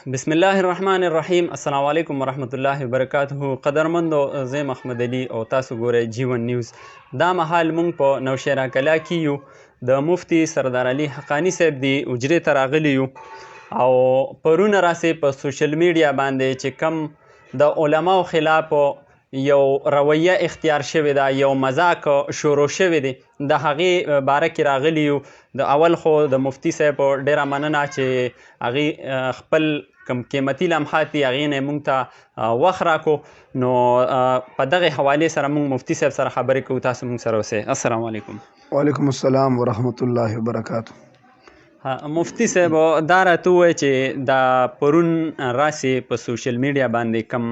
بسم الله الرحمن الرحیم. السلام علیکم ورحمت الله وبرکاته. قدرمندو، زه محمد علي او تاسو ګورئ جیون نیوز. دا مهال مونږ په نوشیره کلا کې یو. د مفتي سردار علي حقانی صاحب دی اجرې ته راغلي یو او پرونه راسې په سوشل میډیا باندې چې کم د علماو خلاف یو رویه اختیار شوې ده، یو مذاق شروع شوی دی، د هغې باره کې راغلي یو. د اول خو د مفتي صاحب ډېره مننه چې هغې خپل کم قیمتي لمحات دي هغې نه موږ ته وخت راکړو. نو په دغې حوالې سره موږ مفتي صاحب سره خبرې کوو. تاسو موږ سره اوسئ. السلام علیکم. وعلیکم السلام ورحمت الله وبرکاته. مفتی صاحب، دا راته ووایه چې دا پرون راسې په سوشل میډیا باندې کم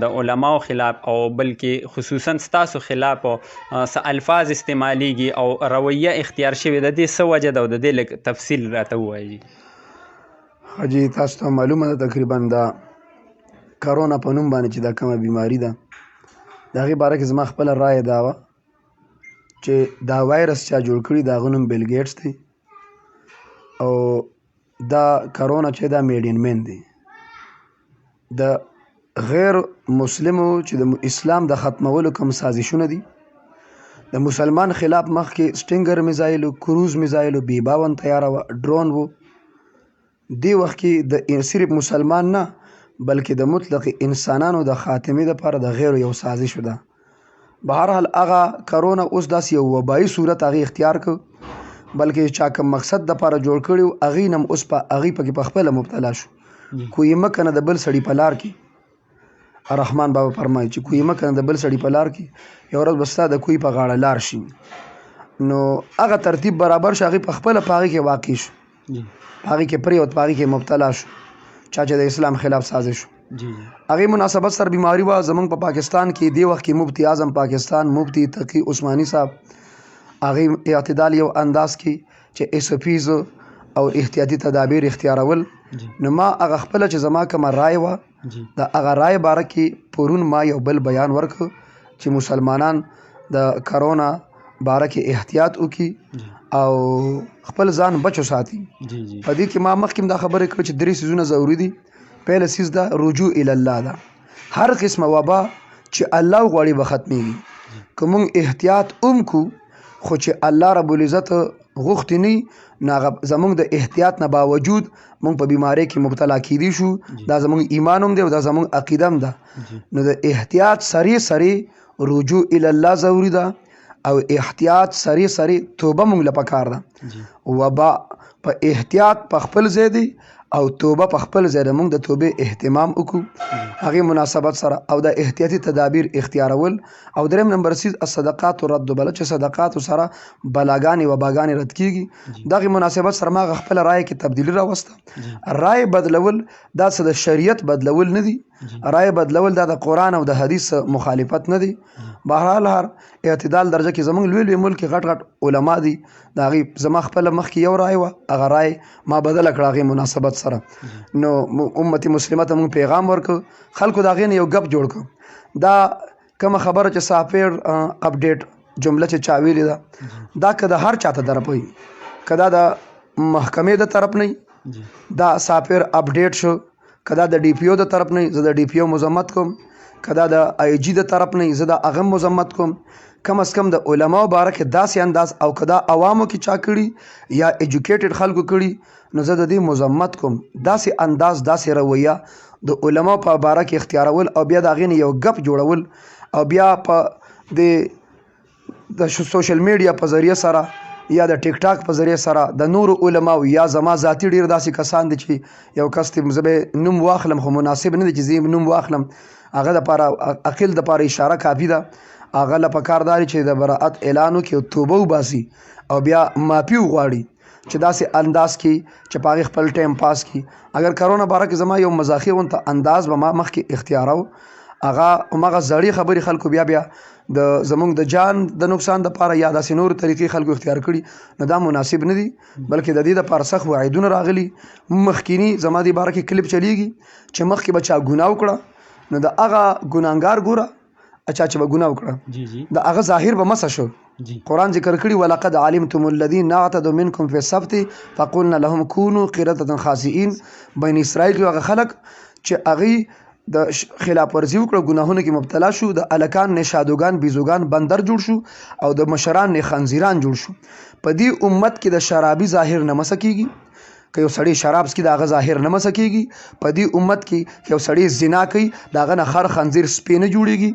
د علماو خلاف او بلکې خصوصا ستاسو خلاف څه الفاظ استعمالیږي او رویه اختیار شوې ده، دې څه وجه ده او د دې لږ تفصیل راته ووایي. حاجي، تاسو ته معلومه ده تقریبا دا کرونا په نوم باندې چې دا کومه بیماري ده، د هغې باره کې زما خپله رایه دا وه چې دا وایرس چا جوړ کړي د هغه نوم بیل ګیټس دی او دا کرونا چې دا میډین مین دی. د غیر مسلمو چې د اسلام د ختمولو کوم سازشونه دي، د مسلمان خلاف مخکې سټینګر میزایل، کروز میزایل، بی 52 تیاره وه، ډرون و. دې وخت کې د صرف مسلمان نه بلکې د مطلق انسانانو د خاتمې دپاره د غیرو یو سازش ده. بهرحال هغه کرونا اوس داسې یو وبایي صورت هغې اختیار کړ، بلکې چا کوم مقصد دپاره جوړ کړي و هغې نه هم اوس هغې پکې پخپله مبتلا شو. کوی مه کنه د بل سړي په لار کې، رحمان بابا فرمایي چې کوی مه کنه د بل سړي په لار کې، یو ورځ به ستا د کوی په غاړه لار شي. نو هغه ترتیب برابر شو، هغې پخپله په هغې کې واقع شو، په هغې کې پرېوت، په هغې کې مبتلا شو، چا چې د اسلام خلاف سازش شو. هغې مناسبت سره بیماري وه. زمونږ په پاکستان کې دې وخت کې مفتی اعظم پاکستان مفتی تقي عثماني صاحب هغې اعتدال یو انداز کې چې SOPs او احتیاطي تدابیر اختیارول. نو ما هغه خپله چې زما کومه رایه وه د هغه رایې باره کې پرون ما یو بل بیان ورکړ چې مسلمانان د کرونا باره کې احتیاط وکړي او خپل ځان بچو ساتي. په دې کې ما مخکې دا خبرې کړې چې 3 څیزونه ضروري دي. پهله څیز ده رجوع الله ده. هر قسمه وبا چې الله غواړي به ختمیږي. که موږ احتیاط هم کو خو چې الله رب العزت غوښتي نه، نو هغه زموږ د احتیاط نه باوجود موږ په بیمارۍ کې مبتلا کیدی شو. دا زموږ ایمان هم دی او دا زموږ عقیده هم ده. نو د احتیاط سری رجوع الله ضروري ده او احتیاط سری توبه موږ له پکار ده. وبا په احتیاط په خپل ځای دی او توبه په خپل ځای ده. موږ د توبې اهتمام وکړو هغې مناسبت سره او د احتیاطي تدابیر اختیارول. او دریم نمبر څیز الصدقات رد بله، چې صدقاتو سره بلاګانې وباګانې رد کیږي. دغې مناسبت سره ما هغه خپله رایه کې تبدیلي راوسته. رایه بدلول دا څه د شریعت بدلول نه دي، رایه بدلول دا د قرآن او د حدیث مخالفت نه دی. بهرحال هر اعتدال درجه کې زموږ لوی لوی ملک غټ غټ علما دي، د هغې زما خپله مخکې یو رایه وه، هغه رایه ما بدله کړه هغې مناسبت سره. نو امتي مسلمه ته موږ پیغام ورکړو، خلکو د هغې نه یو ګپ جوړ کړو. دا کومه خبره چې سافټویر اپډیټ جمله چې چا ویلې ده، دا که د هر چا ته طرف وي، که دا د محکمې د طرف نه دا سافټویر اپډیټ شو، که دا د DPO د طرف نه زه د DPO مذمت کوم، که دا د IG د طرف نه زه د هغه مذمت کوم. کم از کم د علماو باره کې داسې انداز او که دا عوامو کې چا کړي یا ایجوکیټډ خلکو کړي نو زه د دې مذمت کوم. داسې انداز، داسې رویه د علماو په باره کې اختیارول او بیا د هغې نه یو ګپ جوړول او بیا په د سوشل میډیا په ذریعه سره یا د ټیک ټاک په ذریعه سره د نورو علماو یا زما ذاتي ډېر داسې کسان دي چې یو کس ته زه به نوم واخلم خو مناسب نه دی چې زه نوم واخلم، هغه دپاره عقل دپاره اشاره کافي ده. هغه له پکار دا چې د براعت اعلان وکړي او توبه وباسي او بیا معافي وغواړي چې داسې انداز کې چې په هغې خپل ټایم پاس کړي. اگر کرونا باره کې زما یو مزاحي غونته انداز به ما مخکې اختیارو، هغه هماغه زړې خبرې خلکو بیا د زمونږ د جان د نقصان دپاره یا داسې نورو طریقې خلکو اختیار کړي، نو دا مناسب نه دي. بلکې د دې دپاره سخت وعیدونه راغلي. مخکینی زما دې باره کې کلیپ چلیږي چې مخکې به چا ګناه وکړه نو د هغه ګناهګار ګوره اچھا چې به ګناه وکړه جی جی د هغه ظاهر به مسح شو. جی قرآن ذکر کړي ولقد علمتم الذين اعتدوا منكم في السبت فقلنا لهم كونوا قردة خاسئين. بني اسرائیل کې هغه خلک چې هغې د خلاف ورزي وکړه، ګناهونو کې مبتلا شو، د الکان نه شادوګان بیزوګان بندر جوړ شو او د مشران نه خنزیران جوړ شو. په دې امت کې د شرابي ظاهر نه مسح کېږي، که یو سړی شراب څکي د هغه ظاهر نه مسح کېږي. په دې امت کې یو سړی زنا کوي د هغه نه خر خنزیر سپی نه جوړېږي،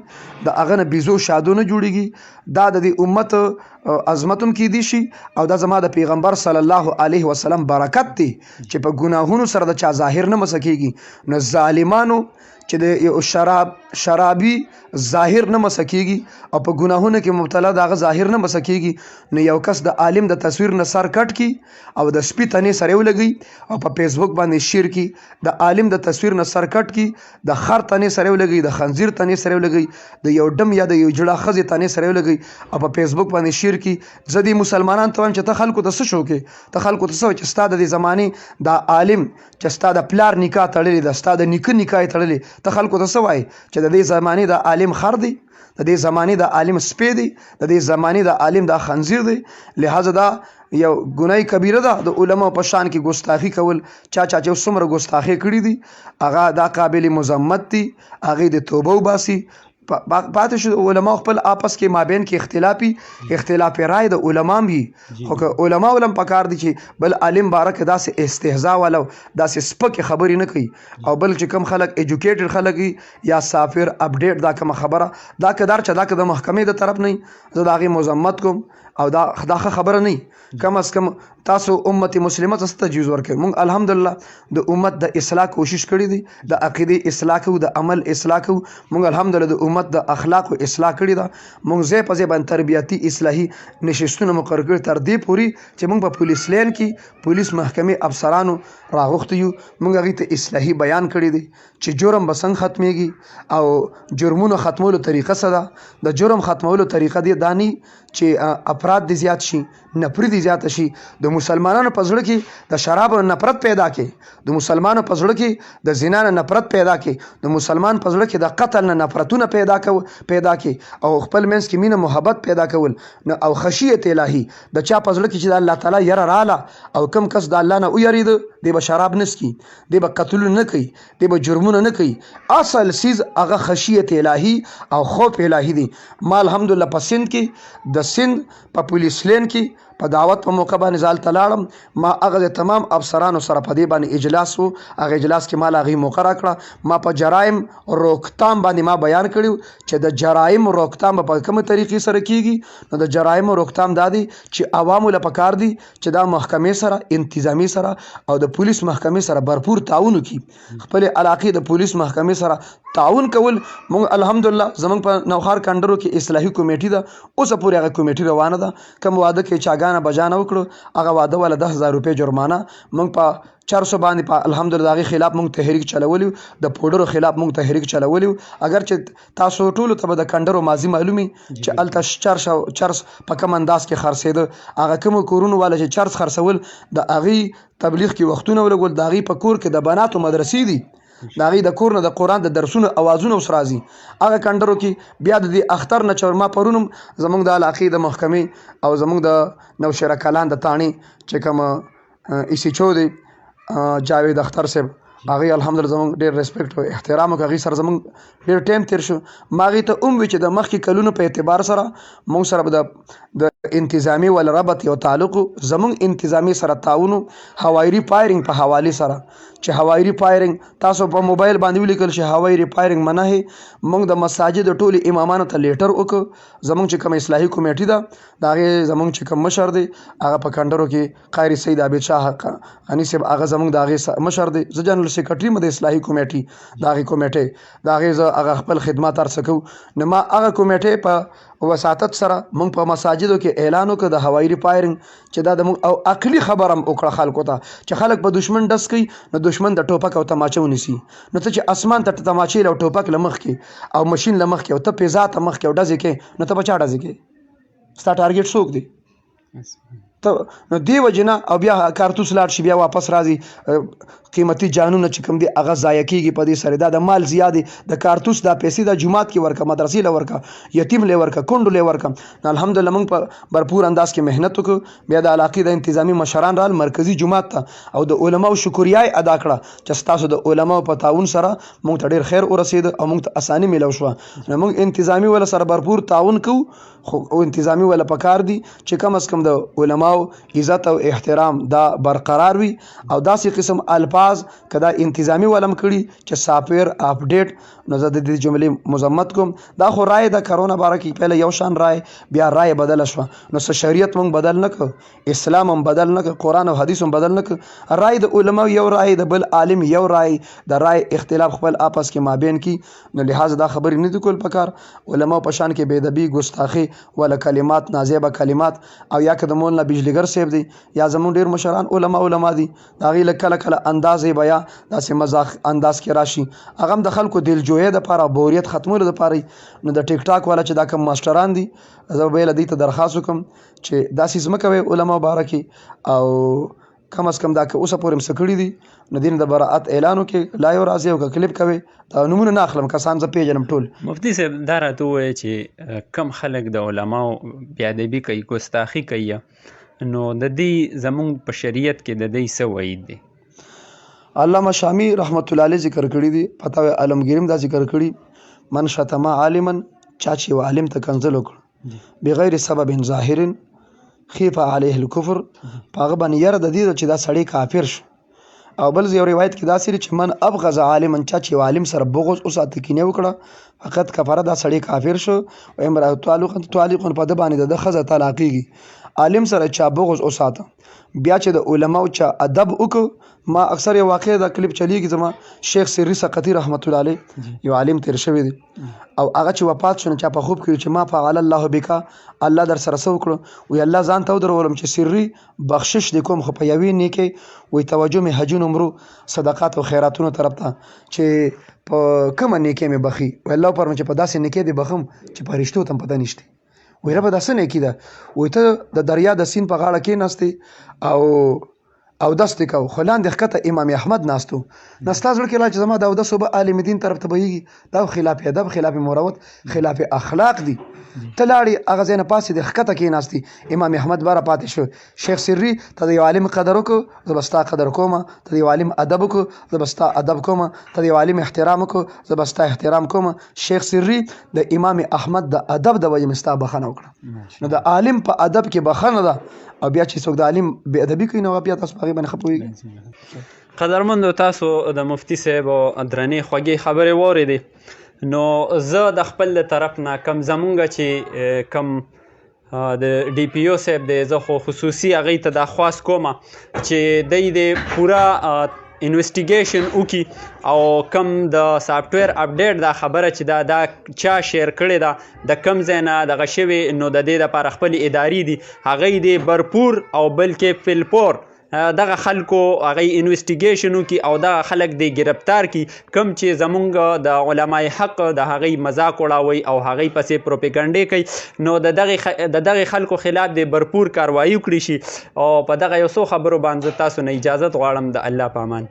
د هغه نه بیزو شادو نه جوړېږي. دا د دې امت عظمت هم کېدی شي او دا زما د پیغمبر صلی الله علیه وسلم برکت دی چې په ګناهونو سره د چا ظاهر نه مسح کېږي. نو ظالمانو چې د یو شرابي ظاهر نه مسح کېږي او په ګناهونو کې مبتلا د هغه ظاهر نه مسح کېږي، نو یو کس د عالم د تصویر نه سر کټ کړي او د سپي تنې سره ولګي او په فیسبوک باندې شیر کړي، د عالم د تصویر نه سر کټ کړي، د خر تنې سره ولګي، د خنزیر تنې سره ولګي، د یو ډم یا د یو جړه ښځې تنې سره ولګي او په فیسبوک باندې شیر کړي. زه دې مسلمانان ته وایم چې ته خلکو ته څه شو کې، ته خلکو ته څه چې ستا د دې زمانې د عالم چې ستا د پلار نکاح تړلې ده، ستا د نیکه نکاح یې تړلې، ته خلکو ته څه وایي چې د دې زمانې د عالم خر دی، د دې زمانې د عالم سپی دی، د دې زمانې د عالم د خنزیر دی. لہذا دا یو ګناه کبیره ده. د علماء په شان کې ګستاخی کول، چا چې څومره ګستاخی کړي دي هغه دا قابل مذمت دي، هغې د توبه وباسي. پاتې شو علماء خپل آپس کې مابین کې اختلاف رائے د علماء وي، خو که علماء ولم پکار دي چې بل عالم بارک داسې استهزاء والا داسې سپکې خبرې نه کوي، او بل چې کم خلک ایجوکیټډ خلک یا سافر اپډیټ دا کومه خبره دا کدار چې دا که د محکمې د طرف نه زه د هغې مذمت کوم او دا ښه خبره نه. کم از کم تاسو امت مسلمه ته څه تجویز ورکوئ؟ موږ الحمدلله د امت د اصلاح کوشش کړی دی، د عقیدې اصلاح کوو، د عمل اصلاح کوو. موږ الحمدلله د امت د اخلاقو اصلاح کړې ده. موږ ځای په ځای باندې تربیتي اصلاحي نشستونه مقرر کړي تر دې پورې چې موږ په پولیس لین کې پولیس محکمې افسرانو راغوښتي یو. موږ هغې ته اصلاحي بیان کړی دی چې جرم به څنګه ختمیږي او جرمونو ختمولو طریقه څه ده. د جرم ختمولو طریقه دې دا نه چې افراد دې زیات شي، نفرت دې زیاته شي. د مسلمانانو په زړه کې د شراب نفرت پیدا کړي، د مسلمانانو په زړه کې د زنا نه نفرت پیدا کړي، د مسلمان په زړه کې د قتل نه نفرتونه پیدا کړي او خپل منځ کې مینه محبت پیدا کول او خشیت الهي د چا په زړه کې چې د الله تعالی یره رااله او کم کس د الله نه ویریده دی به شراب نه څکي، دی به قتلونه نه کوي، دی به جرمونه نه کوي. اصل سیز هغه خشیت الهي او خوف الهي دی. ما الحمدلله په سند کې د سند په پولیس لین کې په دعوت په موقع باندې زال تلاړم. ما هغه تمام افسرانو سره په دې باندې اجلاس وو، هغه اجلاس کې ما هغې موقع راکړه. ما په جرایم روکتام باندې ما بیان کړي چې د جرایم روکتام په کومه طریقې سره کیږي. نو د جرایم روکتام دا دی چې عوامو له پکار دی چې دا محکمې سره انتظامی سره او د پولیس محکمې سره भरपूर تعاون وکړي، خپل علاقې د پولیس محکمې سره تعاون کول. موږ الحمدلله زموږ په نوخار کندرو کې اصلاحي کمیټې ده، اوسه پورې هغه کمیټې روانه ده. کوم واده کې چاګانه بجانه وکړو هغه واده والا 10,000 روپۍ جرمانه موږ په 400 باندې په الحمدلله هغې خلاف موږ تحریک چلولی، د پوډرو خلاف موږ تحریک چلولی. اگر چې تاسو ټولو ته به د کندرو ماضي معلومي چې هلته چرس په کوم انداز کې خرڅېده، هغه کومو کورونو والا چې چرس خرڅول د هغې تبلیغ کې وختونه ولګول، د هغې په کور کې د بناتو مدرسې دي، د هغې د کور نه د قرآن د درسونو اوازونه اوس راځي. هغه کندرو کې بیا د دې اختر نه چې ما پرونم زموږ د علاقې د محکمې او زموږ د نوشیره کلان د تاڼې چې کوم ایسیچو دی جاوید اختر صاحب، هغې الحمدلله زموږ ډېر ریسپیکټ او احترام وکړ، هغې سره زموږ ډېر ټایم تیر شو. ما هغې ته وی چې د مخکې کلونو په اعتبار سره موږ سره به د انتظامي ول ربط یو تعلق، زموږ انتظامي سره تعاون، هوایي فایرنګ په حوالې سره چې هوایي فایرنګ تاسو په موبایل باندې ولیکل چې هوایي فایرنګ منع هي. موږ د مساجد ټولو امامانو ته لیټر وکړو. زموږ چې کوم اصلاحي کمیټې ده د هغې زموږ چې کوم مشر دی هغه په کندرو کې قاری سید عابد شاه غني صاحب، هغه زموږ د هغې مشر دی. زه جنرال سیکرټري م د اصلاحي کمیټې د هغې کمیټې د هغې زه هغه خپل خدمات عرضه کوو. نو ما هغه کمیټې په وساطت سره موږ په مساجدو کې اعلان وکړ د هوایي فایرنګ چې دا د موږ او عقلي خبره هم وکړه خلکو ته چې خلک په دشمن ډس کوي نو دشمن د ټوپک او تماچه ونیسي. نو ته چې اسمان ته تماچې له ټوپک له مخکې او مشین له مخکې او ته فضا ته مخکې او ډزې کوې نو ته به چا ډزې کوې؟ ستا ټارګېټ څوک دی؟ نو دې وجې نه او بیا کارتوس لاړ شي بیا واپس راځي قیمتي جانونه چې کوم دي هغه ضایع کېږي په دې سره دا د مال زیات دی د کارتوس دا پیسې د جومات کې ورکه مدرسې له ورکه یتیم له ورکه کونډو له ورکه نو الحمدلله موږ په بھرپور انداز کې محنت وکړو بیا د علاقې د انتظامی مشران رال مرکزی جومات ته او د علماو شکریای ادا کړه چې ستاسو د علماو په تعاون سره موږ ته ډېر خیر ورسېد او موږ ته اساني میلو شوه نو موږ انتظامی ولا سره بھرپور تعاون کوو خو انتظامی ولا پکار دي چې کم از کم د علماو عزت او احترام دا برقرار وي او داسې قسم الفاظ کدا انتظامی ولم کړي چې سافټویر اپډیټ نو زه د دې جملې مذمت کوم دا خو رائے د کرونا باره کې پهله یو شان رائے بیا رائے بدل شوه نو شریعت موږ بدل نه کړ اسلام هم بدل نه کړ قرآن او حدیث هم بدل نه کړ رائے د علماو یو رائے د بل عالم یو رائے د رائے اختلاف خپل آپس کې مابین کې نو لحاظ دا خبرې نه دي کول پکار علماو په شان کې بېدبي ګستاخي ولا کلمات نازیبه کلمات او یا که د مولانا بجلیګر صاحب دی یا زمون ډیر مشران علما دي دا غي کله کله اندازې بیا داسې مزاح انداز کې راشي هغه هم د خلکو دلجویۍ دپاره بوریت ختمولو دپاره نو د ټیک ټاک والا چې دا کوم ماسټران دي زه به یې دوی ته درخواست وکړم چې داسې ځمکه وی علما باره کې او کم از کم دا که اوسه پورې م څه کړي دي نو دین د براعت اعلان وکړي لایو راځي او که کلیپ کوي دا نومونه نه اخلم کسان زه پیژنم ټول مفتی صاحب دا راته ووایه چې کم خلک د علماو بیادبي کوي ګستاخي کوي نو د دې زمونږ په شریعت کې د دې څه وعید دی علامه شامی رحمت الله علیه ذکر کړی دی فتاوی عالمگیریم دا ذکر کړی من شتم عالما چا چې یو عالم ته کنځل وکړو بغیر سبب ظاهر خیف علیه الکفر په هغه باندې یره د دې چې دا سړی کافر شو او بل یو روایت کې دا سری چې من ابغض عالما چا چې عالم سره بغض او ساتکینه وکړه فقط کفاره دا سړی کافر شو او امرأة طالق په د باندې د خزه طلاقېږي عالم سره چا بغض او ساته بیا چې د علماو چا ادب وکړو ما اکثر یو واقع دا کلیپ چلیږي زما شیخ سری سقطی رحمت الله علیه یو عالم تیر شوی دی او هغه چې وفات شو چا په خوب کې چې ما فعل الله بک الله در سره سو کړو وی الله ځان ته درولم چې سری بخشش د کوم خو په یوې نیکي وی توجه می حجون عمرو صدقات او خیراتونو طرف ته چې په کومه نیکي می بخي الله پر چې په داسې نیکي دی بخم چې پرشتو تم پته نشته وی رب داسې نیکي ده وی ته د دریا د سین په غاړه کې نستی او دست کو خلان د ښکته امام احمد ناستو نستا زړه کې لا چې زما د اودس به عالم دین طرف ته بهیږي دا خلاف ادب خلاف مروت خلاف اخلاق دي ته لاړې هغه ځای نه پاسې د ښکته کې ناستي امام احمد باره پاتې شو شیخ سري ته د یو عالم قدر وکړو زه به ستا قدر کوم ته د یو عالم ادب وکړو زه به ستا ادب کوم ته د یو عالم احترام وکړو زه به ستا احترام کوم شیخ سري د امام احمد د ادب د وجې مې ستا بخښنه وکړه نو د عالم په ادب کې بخښنه ده او بیا چې څوک د عالم بې ادبي کوي نو بیا تاسو په هغې باندې ښه پوهېږئ قدرمندو تاسو د مفتی صاحب درنې خوږې خبرې واورېدې نو زه د خپل له طرف نه کم زمونږ چې کم د ډي پی او صاحب دی زه خو خصوصي هغوی ته دا خواست کوم چې دی د پوره انویسټیګیشن وکړي او کم د سافټویر اپډیټ دا خبره چې دا چا شیر کړې ده د کم ځای نه دغه شوې نو د دې دپاره خپلې ادارې دي هغوی دې بھرپور او بلکې فلپور دغه خلکو هغوی انویسټیګیشن وکړي او دغه خلک دې ګرفتار کړي کوم چې زمونږ د علمای حق د هغوی مذاق وړاوئ او هغوی پسې پروپیګنډې کوي نو د دغې خلکو خلاف دې بھرپور کاروایي وکړي شي او په دغه یو څو خبرو باندې تاسو نه اجازت غواړم د الله په امان